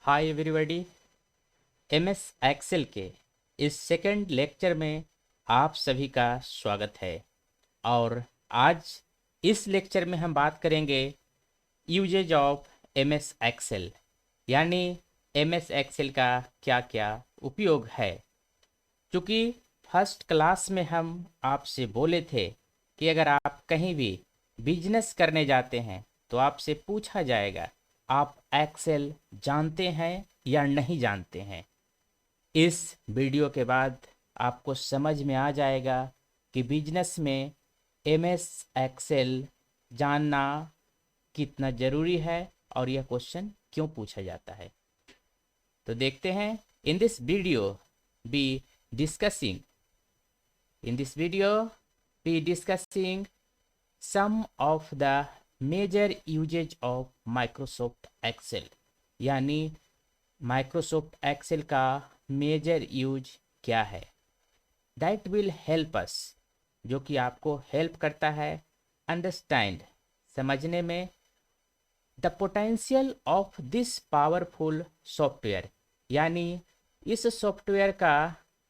Hi everybody. MS Excel के इस second lecture में आप सभी का स्वागत है। और आज इस लेक्चर में हम बात करेंगे यूजेज ऑफ एमएस एक्सेल, यानी एमएस एक्सेल का क्या क्या उपयोग है। क्योंकि फर्स्ट क्लास में हम आपसे बोले थे कि अगर आप कहीं भी बिजनेस करने जाते हैं तो आपसे पूछा जाएगा आप एक्सेल जानते हैं या नहीं जानते हैं। इस वीडियो के बाद आपको समझ में आ जाएगा कि बिजनेस में एमएस एक्सेल जानना कितना ज़रूरी है और यह क्वेश्चन क्यों पूछा जाता है। तो देखते हैं। In this video we discussing in this video we discussing some of the major usage of Microsoft Excel, यानी Microsoft Excel का मेजर यूज क्या है। दैट विल हेल्प अस, जो कि आपको हेल्प करता है अंडरस्टैंड, समझने में the potential of this powerful software, यानी इस सॉफ्टवेयर का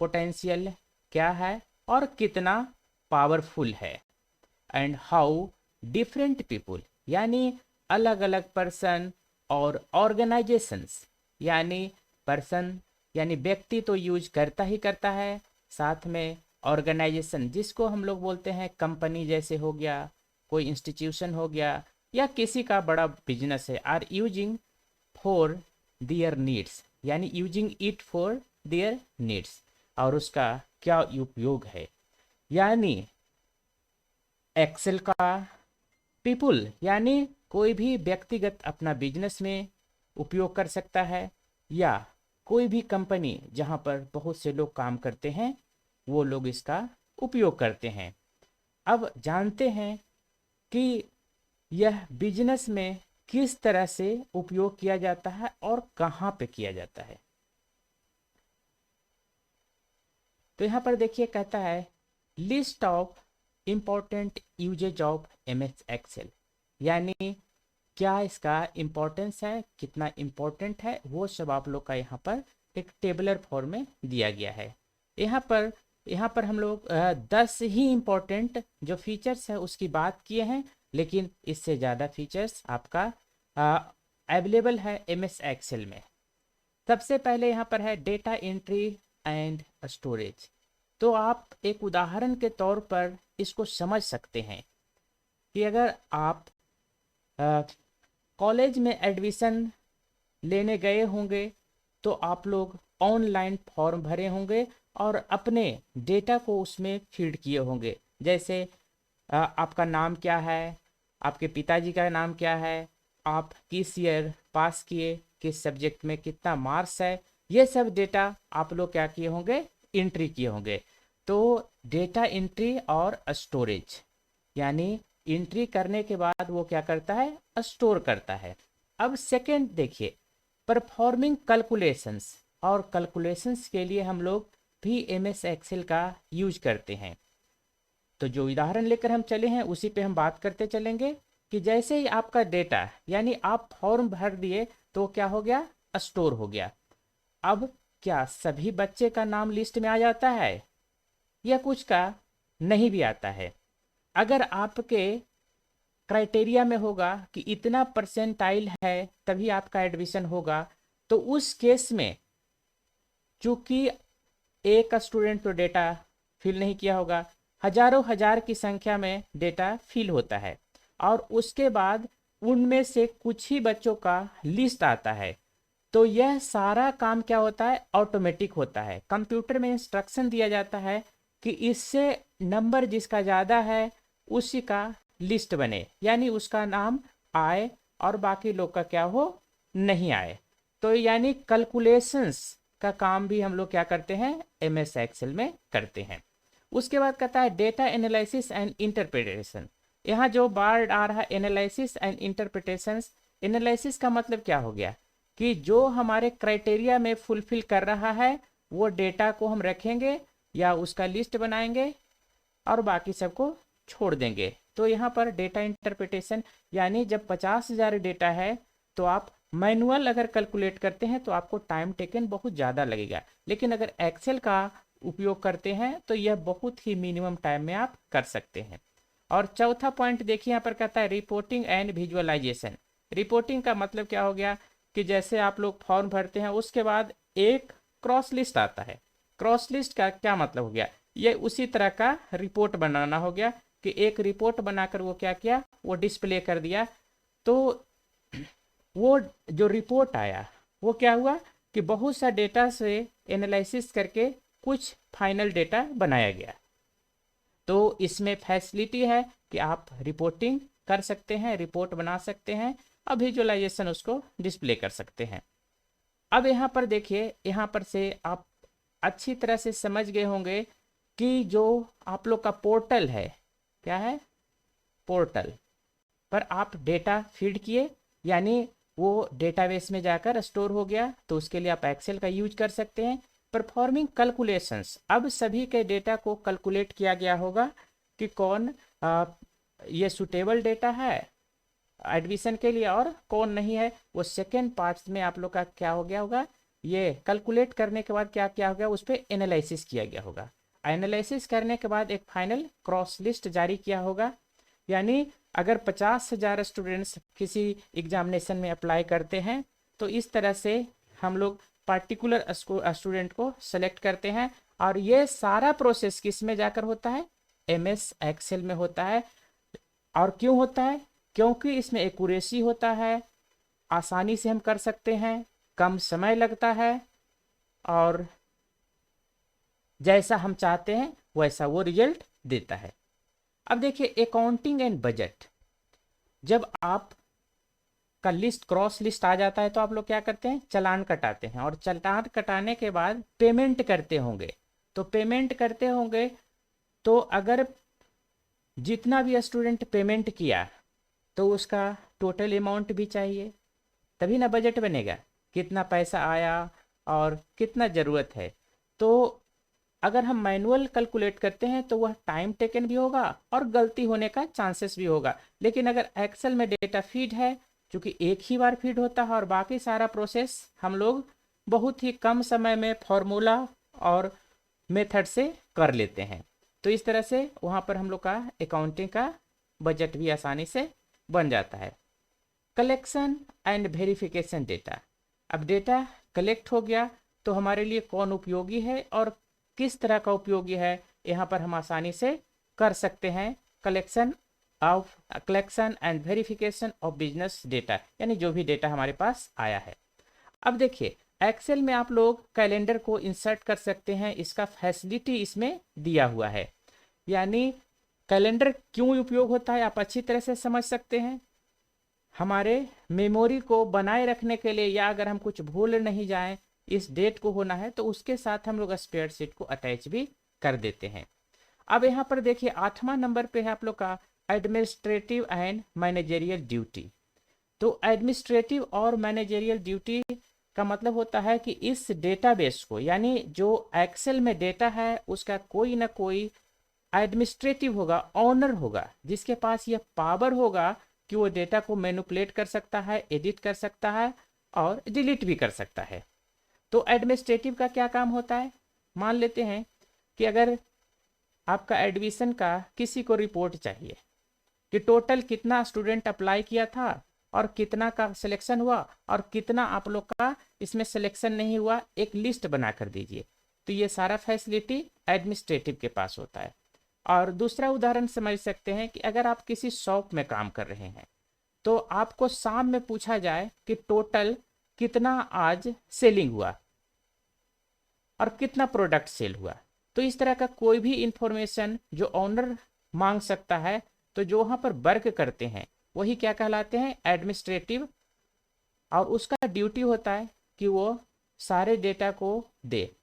पोटेंशियल क्या है और कितना पावरफुल है। एंड हाउ डिफरेंट पीपुल, यानी अलग अलग पर्सन और ऑर्गेनाइजेशंस, यानी पर्सन यानी व्यक्ति तो यूज करता ही करता है, साथ में ऑर्गेनाइजेशन जिसको हम लोग बोलते हैं कंपनी जैसे हो गया, कोई इंस्टीट्यूशन हो गया, या किसी का बड़ा बिजनेस है, are using for their needs, यानी using it for their needs, और उसका क्या उपयोग है। यानी एक्सेल का पीपुल यानी कोई भी व्यक्तिगत अपना बिजनेस में उपयोग कर सकता है, या कोई भी कंपनी जहां पर बहुत से लोग काम करते हैं वो लोग इसका उपयोग करते हैं। अब जानते हैं कि यह बिजनेस में किस तरह से उपयोग किया जाता है और कहां पे किया जाता है। तो यहाँ पर देखिए कहता है list of important uses of MS Excel, यानी क्या इसका इम्पोर्टेंस है, कितना इम्पोर्टेंट है, वो सब आप लोग का यहाँ पर एक टेबलर फॉर्म में दिया गया है। यहाँ पर हम लोग 10 ही इम्पोर्टेंट जो फीचर्स है उसकी बात किए हैं, लेकिन इससे ज़्यादा फीचर्स आपका अवेलेबल है एमएस एक्सेल में। सबसे पहले यहाँ पर है डेटा एंट्री एंड स्टोरेज। तो आप एक उदाहरण के तौर पर इसको समझ सकते हैं कि अगर आप कॉलेज में एडमिशन लेने गए होंगे तो आप लोग ऑनलाइन फॉर्म भरे होंगे और अपने डेटा को उसमें फीड किए होंगे, जैसे आपका नाम क्या है, आपके पिताजी का नाम क्या है, आप किस ईयर पास किए, किस सब्जेक्ट में कितना मार्क्स है, ये सब डेटा आप लोग क्या किए होंगे, एंट्री किए होंगे। तो डेटा एंट्री और स्टोरेज, यानी एंट्री करने के बाद वो क्या करता है, स्टोर करता है। अब सेकंड देखिए परफॉर्मिंग कैलकुलेशंस, और कैलकुलेशंस के लिए हम लोग भी एमएस एक्सेल का यूज करते हैं। तो जो उदाहरण लेकर हम चले हैं उसी पे हम बात करते चलेंगे कि जैसे ही आपका डेटा यानी आप फॉर्म भर दिए तो क्या हो गया, स्टोर हो गया। अब क्या सभी बच्चे का नाम लिस्ट में आ जाता है, या कुछ का नहीं भी आता है। अगर आपके क्राइटेरिया में होगा कि इतना परसेंटाइल है तभी आपका एडमिशन होगा, तो उस केस में चूंकि एक स्टूडेंट तो डेटा फिल नहीं किया होगा, हजारों हजार की संख्या में डेटा फिल होता है, और उसके बाद उनमें से कुछ ही बच्चों का लिस्ट आता है। तो यह सारा काम क्या होता है, ऑटोमेटिक होता है। कंप्यूटर में इंस्ट्रक्शन दिया जाता है कि इससे नंबर जिसका ज़्यादा है उसी का लिस्ट बने, यानी उसका नाम आए और बाकी लोग का क्या हो, नहीं आए। तो यानी कैलकुलेशंस का काम भी हम लोग क्या करते हैं, एमएस एक्सेल में करते हैं। उसके बाद कहता है डेटा एनालिसिस एंड इंटरप्रिटेशन। यहाँ जो वर्ड आ रहा है एनालिसिस एंड इंटरप्रिटेशन, एनालिसिस का मतलब क्या हो गया कि जो हमारे क्राइटेरिया में फुलफिल कर रहा है वो डेटा को हम रखेंगे या उसका लिस्ट बनाएंगे और बाकी सबको छोड़ देंगे। तो यहाँ पर डेटा इंटरप्रिटेशन यानी जब 50,000 डेटा है तो आप मैनुअल अगर कैलकुलेट करते हैं तो आपको टाइम टेकन बहुत ज़्यादा लगेगा, लेकिन अगर एक्सेल का उपयोग करते हैं तो यह बहुत ही मिनिमम टाइम में आप कर सकते हैं। और चौथा पॉइंट देखिए यहाँ पर कहता है रिपोर्टिंग एंड विजुअलाइजेशन। रिपोर्टिंग का मतलब क्या हो गया कि जैसे आप लोग फॉर्म भरते हैं उसके बाद एक क्रॉस लिस्ट आता है। क्रॉस लिस्ट का क्या मतलब हो गया, ये उसी तरह का रिपोर्ट बनाना हो गया कि एक रिपोर्ट बनाकर वो क्या किया, वो डिस्प्ले कर दिया। तो वो जो रिपोर्ट आया वो क्या हुआ कि बहुत सा डेटा से एनालिसिस करके कुछ फाइनल डेटा बनाया गया। तो इसमें फैसिलिटी है कि आप रिपोर्टिंग कर सकते हैं, रिपोर्ट बना सकते हैं और विजुअलाइजेशन उसको डिस्प्ले कर सकते हैं। अब यहाँ पर देखिए, यहाँ पर से आप अच्छी तरह से समझ गए होंगे कि जो आप लोग का पोर्टल है, क्या है, पोर्टल पर आप डेटा फीड किए, यानी वो डेटाबेस में जाकर स्टोर हो गया, तो उसके लिए आप एक्सेल का यूज कर सकते हैं। परफॉर्मिंग कैलकुलेशंस, अब सभी के डेटा को कैलकुलेट किया गया होगा कि कौन ये सुटेबल डेटा है एडमिशन के लिए और कौन नहीं है। वो सेकेंड पार्ट में आप लोग का क्या हो गया होगा, ये कैलकुलेट करने के बाद क्या क्या हो गया, उस पर एनालिसिस किया गया होगा। एनालिसिस करने के बाद एक फाइनल क्रॉस लिस्ट जारी किया होगा। यानी अगर 50,000 स्टूडेंट्स किसी एग्जामिनेशन में अप्लाई करते हैं तो इस तरह से हम लोग पार्टिकुलर स्टूडेंट को सेलेक्ट करते हैं। और ये सारा प्रोसेस किस में जाकर होता है, MS एक्सेल में होता है। और क्यों होता है, क्योंकि इसमें एक्यूरेसी होता है, आसानी से हम कर सकते हैं, कम समय लगता है और जैसा हम चाहते हैं वैसा वो रिजल्ट देता है। अब देखिए अकाउंटिंग एंड बजट, जब आप का लिस्ट क्रॉस लिस्ट आ जाता है तो आप लोग क्या करते हैं, चालान कटाते हैं और चालान कटाने के बाद पेमेंट करते होंगे। तो पेमेंट करते होंगे तो अगर जितना भी स्टूडेंट पेमेंट किया तो उसका टोटल अमाउंट भी चाहिए, तभी ना बजट बनेगा, कितना पैसा आया और कितना ज़रूरत है। तो अगर हम मैनुअल कैलकुलेट करते हैं तो वह टाइम टेकन भी होगा और गलती होने का चांसेस भी होगा। लेकिन अगर एक्सेल में डेटा फीड है, क्योंकि एक ही बार फीड होता है और बाकी सारा प्रोसेस हम लोग बहुत ही कम समय में फॉर्मूला और मेथड से कर लेते हैं। तो इस तरह से वहाँ पर हम लोग का अकाउंटिंग का बजट भी आसानी से बन जाता है। कलेक्शन एंड वेरिफिकेशन डेटा, अब डेटा कलेक्ट हो गया तो हमारे लिए कौन उपयोगी है और किस तरह का उपयोगी है, यहाँ पर हम आसानी से कर सकते हैं। Collection and verification of business data, यानी जो भी डेटा हमारे पास आया है। अब देखिए एक्सेल में आप लोग कैलेंडर को इंसर्ट कर सकते हैं, इसका फैसिलिटी इसमें दिया हुआ है। यानी कैलेंडर क्यों उपयोग होता है आप अच्छी तरह से समझ सकते हैं। हमारे मेमोरी को बनाए रखने के लिए, या अगर हम कुछ भूल नहीं जाएं, इस डेट को होना है तो उसके साथ हम लोग स्प्रेडशीट को अटैच भी कर देते हैं। अब यहाँ पर देखिए 8वां नंबर पे है आप लोग का एडमिनिस्ट्रेटिव एंड मैनेजरियल ड्यूटी। तो एडमिनिस्ट्रेटिव और मैनेजरियल ड्यूटी का मतलब होता है कि इस डेटाबेस को, यानी जो एक्सेल में डेटा है उसका कोई ना कोई एडमिनिस्ट्रेटिव होगा, ऑनर होगा, जिसके पास यह पावर होगा कि वो डेटा को मैनिपुलेट कर सकता है, एडिट कर सकता है और डिलीट भी कर सकता है। तो एडमिनिस्ट्रेटिव का क्या काम होता है, मान लेते हैं कि अगर आपका एडमिशन का किसी को रिपोर्ट चाहिए कि टोटल कितना स्टूडेंट अप्लाई किया था और कितना का सिलेक्शन हुआ और कितना आप लोग का इसमें सिलेक्शन नहीं हुआ, एक लिस्ट बना कर दीजिए। तो ये सारा फैसिलिटी एडमिनिस्ट्रेटिव के पास होता है। और दूसरा उदाहरण समझ सकते हैं कि अगर आप किसी शॉप में काम कर रहे हैं तो आपको शाम में पूछा जाए कि टोटल कितना आज सेलिंग हुआ और कितना प्रोडक्ट सेल हुआ। तो इस तरह का कोई भी इंफॉर्मेशन जो ऑनर मांग सकता है, तो जो वहाँ पर वर्क करते हैं वही क्या कहलाते हैं, एडमिनिस्ट्रेटिव। और उसका ड्यूटी होता है कि वो सारे डेटा को दे।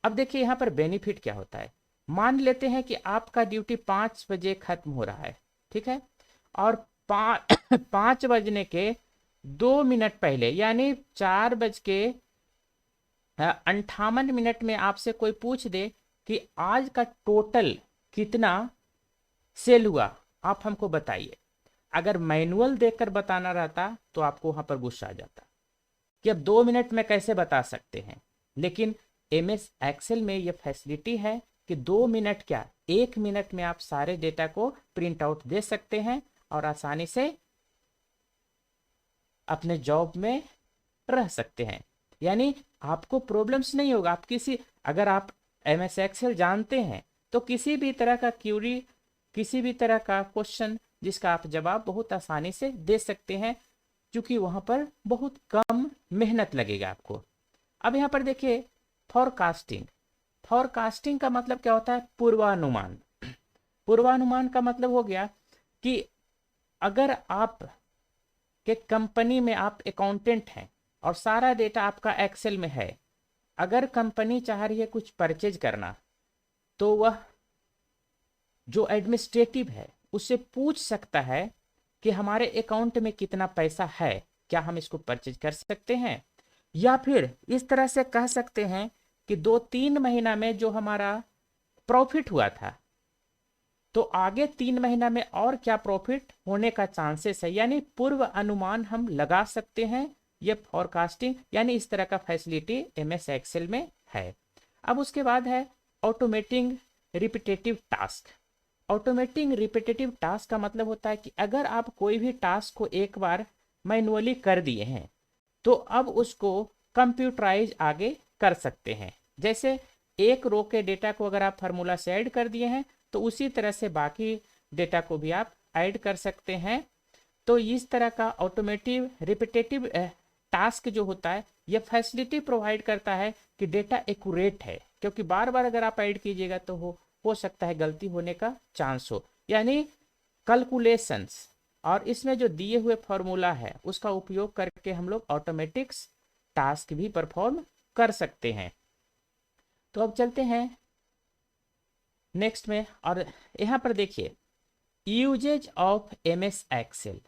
अब देखिए यहाँ पर बेनिफिट क्या होता है, मान लेते हैं कि आपका ड्यूटी 5 बजे खत्म हो रहा है, ठीक है, और 5 बजने के 2 मिनट पहले, यानी 4:58 में आपसे कोई पूछ दे कि आज का टोटल कितना सेल हुआ, आप हमको बताइए। अगर मैनुअल देखकर बताना रहता तो आपको वहां पर गुस्सा आ जाता, कि अब 2 मिनट में कैसे बता सकते हैं, लेकिन एमएस एक्सेल में ये फैसिलिटी है कि 2 मिनट क्या 1 मिनट में आप सारे डेटा को प्रिंट आउट दे सकते हैं और आसानी से अपने जॉब में रह सकते हैं। यानी आपको प्रॉब्लम्स नहीं होगा। आप अगर आप एमएस एक्सेल जानते हैं तो किसी भी तरह का क्यूरी, किसी भी तरह का क्वेश्चन जिसका आप जवाब बहुत आसानी से दे सकते हैं, क्योंकि वहाँ पर बहुत कम मेहनत लगेगा आपको। अब यहाँ पर देखिए फॉरकास्टिंग। फॉरकास्टिंग का मतलब क्या होता है? पूर्वानुमान। पूर्वानुमान का मतलब हो गया कि अगर आप के कंपनी में आप अकाउंटेंट हैं और सारा डेटा आपका एक्सेल में है, अगर कंपनी चाह रही है कुछ परचेज करना, तो वह जो एडमिनिस्ट्रेटिव है उससे पूछ सकता है कि हमारे अकाउंट में कितना पैसा है, क्या हम इसको परचेज कर सकते हैं। या फिर इस तरह से कह सकते हैं कि 2-3 महीना में जो हमारा प्रॉफिट हुआ था, तो आगे 3 महीना में और क्या प्रॉफिट होने का चांसेस है, यानी पूर्व अनुमान हम लगा सकते हैं। ये फॉरकास्टिंग यानी इस तरह का फैसिलिटी एमएस एक्सेल में है। अब उसके बाद है automating repetitive task. Automating repetitive task का मतलब होता है कि अगर आप कोई भी टास्क को एक बार मैनुअली कर दिए हैं तो अब उसको कंप्यूटराइज आगे कर सकते हैं। जैसे एक रो के डेटा को अगर आप फार्मूला से ऐड कर दिए हैं तो उसी तरह से बाकी डेटा को भी आप ऐड कर सकते हैं। तो इस तरह का ऑटोमेटिव रिपीटेटिव टास्क जो होता है यह फैसिलिटी प्रोवाइड करता है कि डेटा एक्यूरेट है, क्योंकि बार बार अगर आप ऐड कीजिएगा तो हो सकता है गलती होने का चांस हो। यानी कैलकुलेशंस और इसमें जो दिए हुए फॉर्मूला है उसका उपयोग करके हम लोग ऑटोमेटिक्स टास्क भी परफॉर्म कर सकते हैं। तो अब चलते हैं नेक्स्ट में, और यहाँ पर देखिए यूजेज ऑफ एमएस एक्सेल।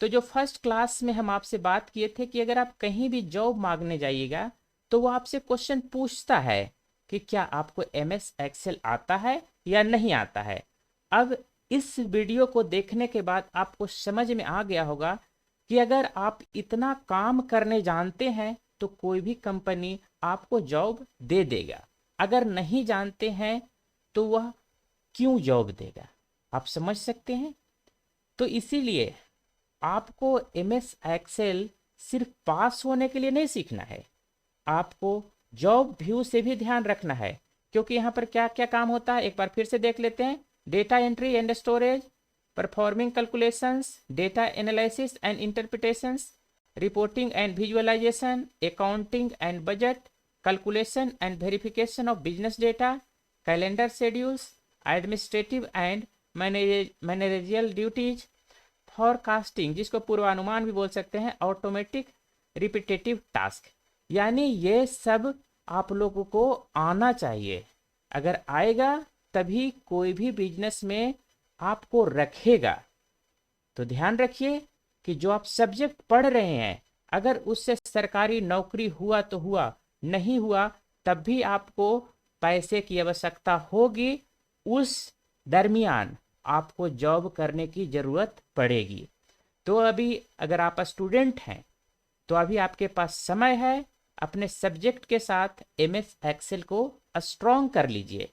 तो जो फर्स्ट क्लास में हम आपसे बात किए थे कि अगर आप कहीं भी जॉब मांगने जाइएगा तो वो आपसे क्वेश्चन पूछता है कि क्या आपको एमएस एक्सेल आता है या नहीं आता है। अब इस वीडियो को देखने के बाद आपको समझ में आ गया होगा कि अगर आप इतना काम करने जानते हैं तो कोई भी कंपनी आपको जॉब दे देगा, अगर नहीं जानते हैं तो वह क्यों जॉब देगा। आप समझ सकते हैं। तो इसीलिए आपको एमएस एक्सेल सिर्फ पास होने के लिए नहीं सीखना है, आपको जॉब व्यू से भी ध्यान रखना है, क्योंकि यहाँ पर क्या क्या काम होता है एक बार फिर से देख लेते हैं। Data entry and storage, performing calculations, data analysis and interpretations, reporting and visualisation, accounting and budget, calculation and verification of business data, calendar schedules, administrative and managerial duties, forecasting जिसको पूर्वानुमान भी बोल सकते हैं, ऑटोमेटिक रिपीटेटिव टास्क। यानी ये सब आप लोगों को आना चाहिए। अगर आएगा तभी कोई भी बिजनेस में आपको रखेगा। तो ध्यान रखिए कि जो आप सब्जेक्ट पढ़ रहे हैं अगर उससे सरकारी नौकरी हुआ तो हुआ, नहीं हुआ तब भी आपको पैसे की आवश्यकता होगी, उस दरमियान आपको जॉब करने की ज़रूरत पड़ेगी। तो अभी अगर आप स्टूडेंट हैं तो अभी आपके पास समय है, अपने सब्जेक्ट के साथ एमएस एक्सेल को स्ट्रॉन्ग कर लीजिए।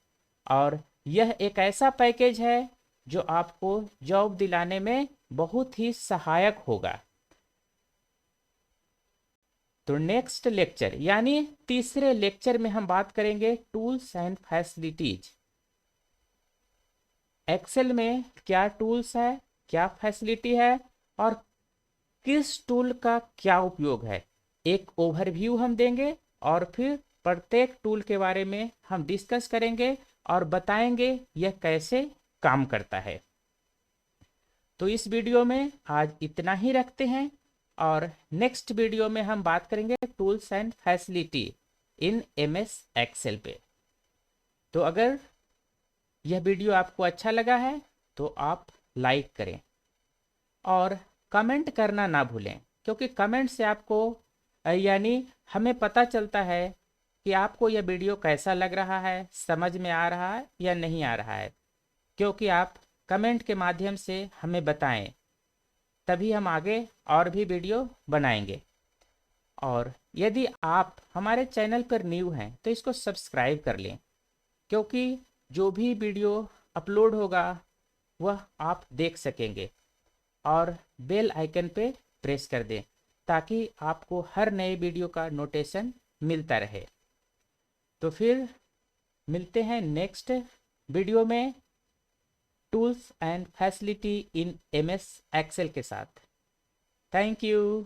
और यह एक ऐसा पैकेज है जो आपको जॉब दिलाने में बहुत ही सहायक होगा। तो नेक्स्ट लेक्चर यानी तीसरे लेक्चर में हम बात करेंगे टूल्स एंड फैसिलिटीज। एक्सेल में क्या टूल्स है, क्या फैसिलिटी है और किस टूल का क्या उपयोग है, एक ओवरव्यू हम देंगे और फिर प्रत्येक टूल के बारे में हम डिस्कस करेंगे और बताएंगे यह कैसे काम करता है। तो इस वीडियो में आज इतना ही रखते हैं और नेक्स्ट वीडियो में हम बात करेंगे tools and facility in MS Excel पे। तो अगर यह वीडियो आपको अच्छा लगा है तो आप लाइक करें और कमेंट करना ना भूलें, क्योंकि कमेंट से आपको यानी हमें पता चलता है कि आपको यह वीडियो कैसा लग रहा है, समझ में आ रहा है या नहीं आ रहा है। क्योंकि आप कमेंट के माध्यम से हमें बताएं, तभी हम आगे और भी वीडियो बनाएंगे। और यदि आप हमारे चैनल पर न्यू हैं तो इसको सब्सक्राइब कर लें, क्योंकि जो भी वीडियो अपलोड होगा वह आप देख सकेंगे। और बेल आइकन पे प्रेस कर दें ताकि आपको हर नए वीडियो का नोटिफिकेशन मिलता रहे। तो फिर मिलते हैं नेक्स्ट वीडियो में tools and facility in MS Excel के साथ। Thank you.